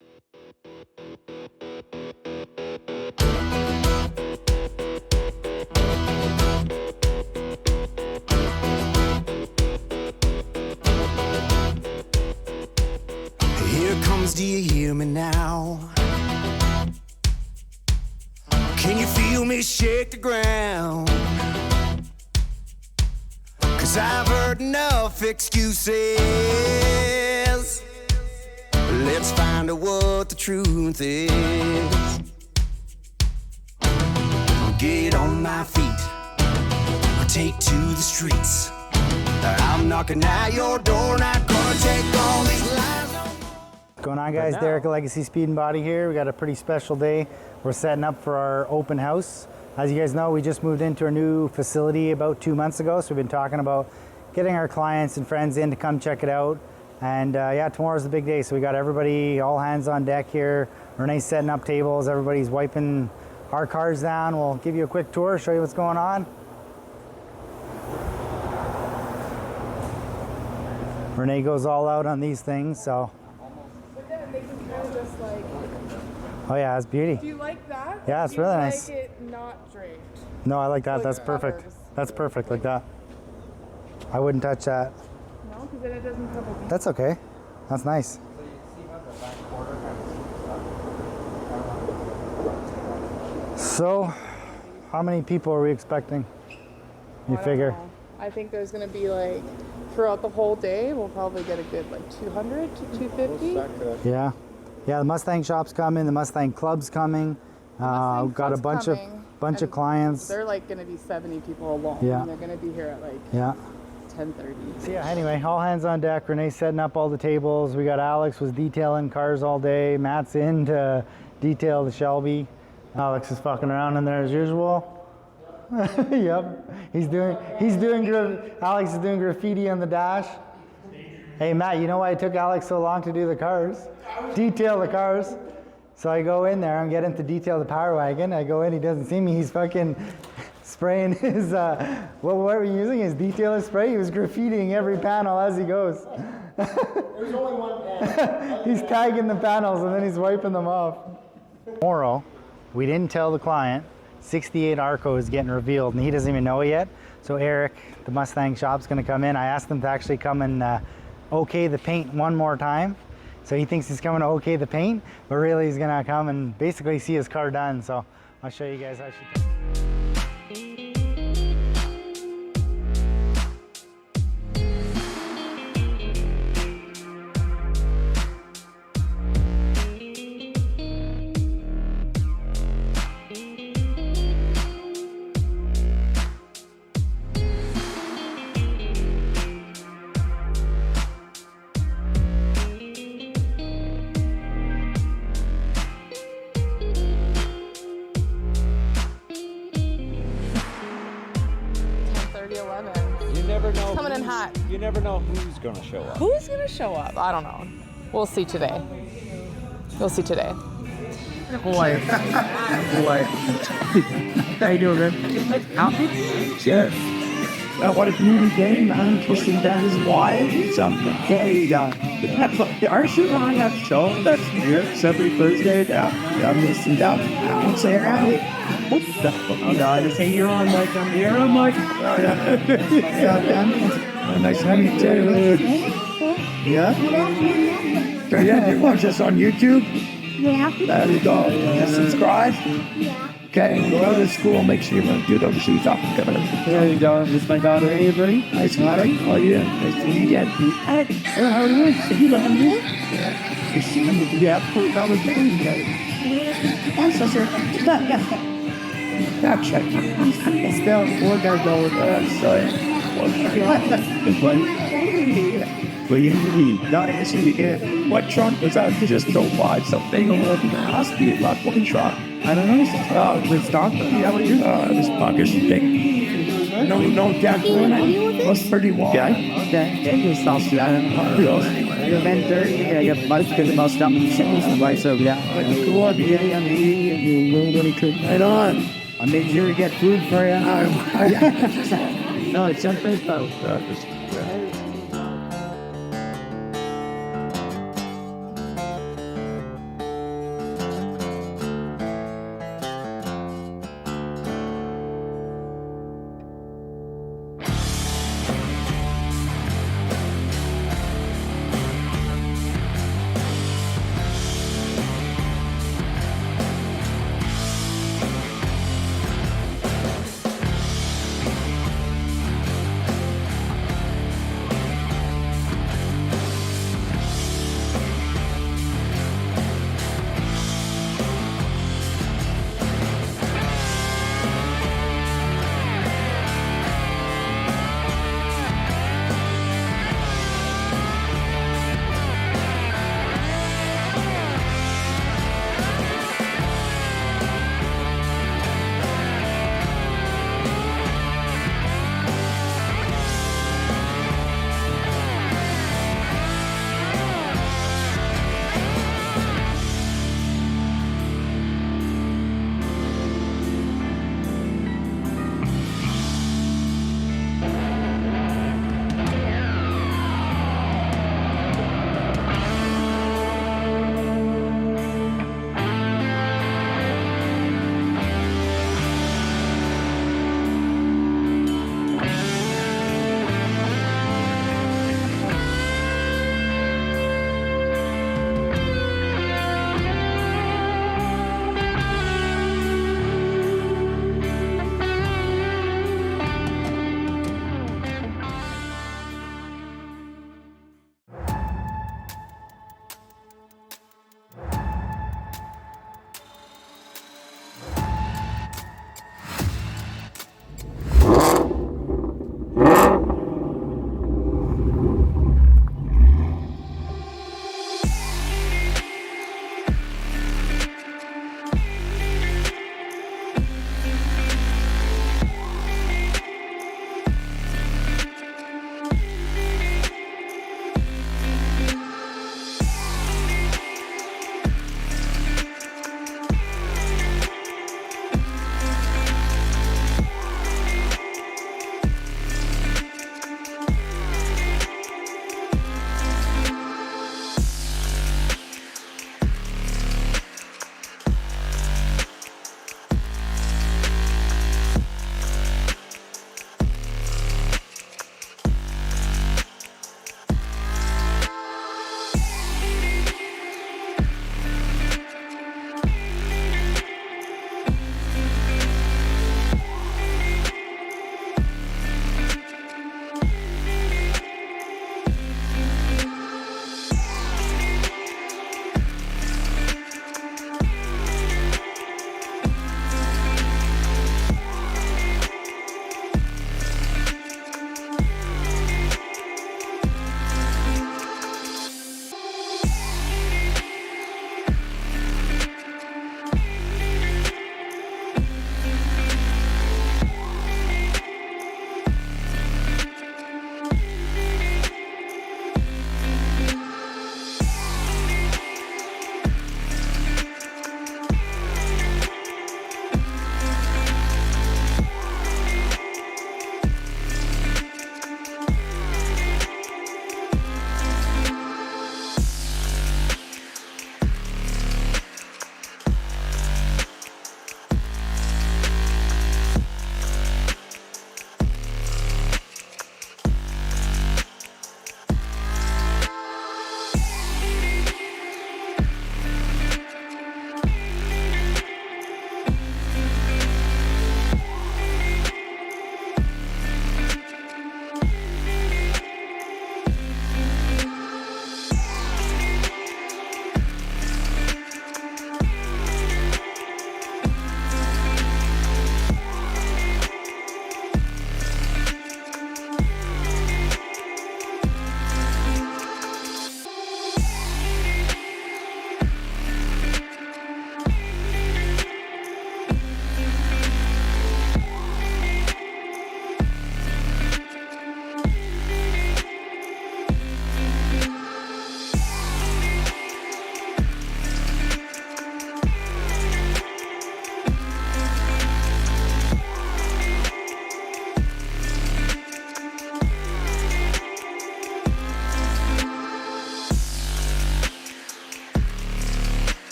Here comes, do you hear me now? Can you feel me shake the ground? 'Cause I've heard enough excuses. Let's find out what the truth is. I'll get on my feet, I'll take to the streets. I'm knocking at your door, not gonna take all these lies. What's going on, guys? Derek at Legacy Speed and Body here. We got a pretty special day. We're setting up for our open house. As you guys know, we just moved into our new facility about 2 months ago, so we've been talking about getting our clients and friends in to come check it out. And yeah, tomorrow's the big day, so we got everybody, all hands on deck here. Renee's setting up tables, everybody's wiping our cars down. We'll give you a quick tour, show you what's going on. Renee goes all out on these things, so. But then they can kind of just like. Oh yeah, it's beauty. Do you like that? Yeah, it's really nice. Do you like it not draped? No, I like that. Like That's perfect. covers. That's perfect like that. I wouldn't touch that. No, because then it doesn't cover me. That's okay. That's nice. So, how many people are we expecting? You I don't figure? know. I think there's going to be like, throughout the whole day, we'll probably get a good like 200 to 250. Yeah. Yeah, the Mustang shop's coming. The Mustang club's coming. Mustang We've got a Club's bunch coming, of and clients. They're like going to be 70 people alone. Yeah. And they're going to be here at like Yeah. 10:30. So yeah, anyway, all hands on deck. Renee's setting up all the tables. We got Alex was detailing cars all day. Matt's in to detail the Shelby. Alex is fucking around in there as usual. Yep, Alex is doing graffiti on the dash. Hey Matt, you know why it took Alex so long to do the cars? Detail the cars. So I go in there, I'm getting to detail the Power Wagon. I go in, he doesn't see me. He's fucking spraying his, what were we using? His detailer spray? He was graffitiing every panel as he goes. There's only one panel. He's tagging the panels and then he's wiping them off. Tomorrow, we didn't tell the client, 68 Arco is getting revealed and he doesn't even know it yet. So Eric, the Mustang shop's gonna come in. I asked him to actually come and okay the paint one more time. So he thinks he's coming to okay the paint, but really he's gonna come and basically see his car done. So I'll show you guys how she does. Coming in hot. You never know who's going to show up. Who's going to show up? I don't know. We'll see today. We'll see today. Boy. How you doing, man? Yeah. What a beauty game, man. Pushing down his wild. Something. There you go. Aren't you on that show that's here every Thursday? Yeah, I'm listening down. I won't say around it. What the fuck? I just say you're on mic. I'm here on mic. Nice to meet you. Yeah? Yeah, you watch us on YouTube? Yeah. There you go. Subscribe? Yeah. Okay, go out to school, make sure you do those shoes off and cover them. There you go. This is my daughter, Avery. Nice daughter. Oh, yeah. Nice to meet you again. How are you? You love me? Yeah, put it on the game. I'm so sure. Gotcha. Still, four guys go with us. So, what do you mean? Not actually, what trunk was that? Just don't buy something. Must be like one trunk. I don't know. With stock? Yeah, what you? This pocket thing. No, Jack. Was pretty wide. Okay. It was soft. I don't know. Vendor, yeah, you have most of the most up and right, so yeah. Cool. Yeah, you really could. Right on. I made sure to get food for you. No, it's your first boat.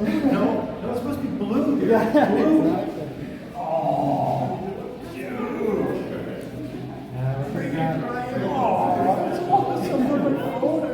No, it's supposed to be blue here. Yeah, blue. Oh, dude. That's awesome. Look at the photo.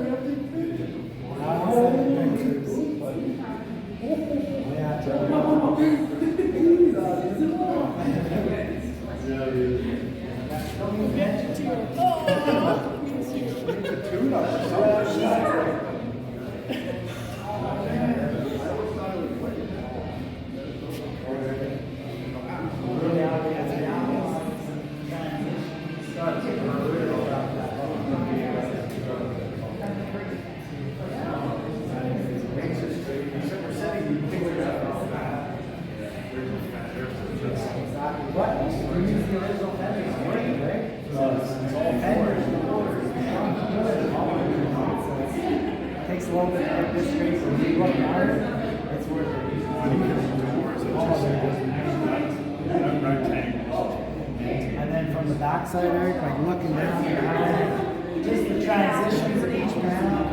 Takes a little bit to get this straight, so when you look hard, it's worth it. And then from the backside, Eric, like looking down behind, just the transitions of each panel.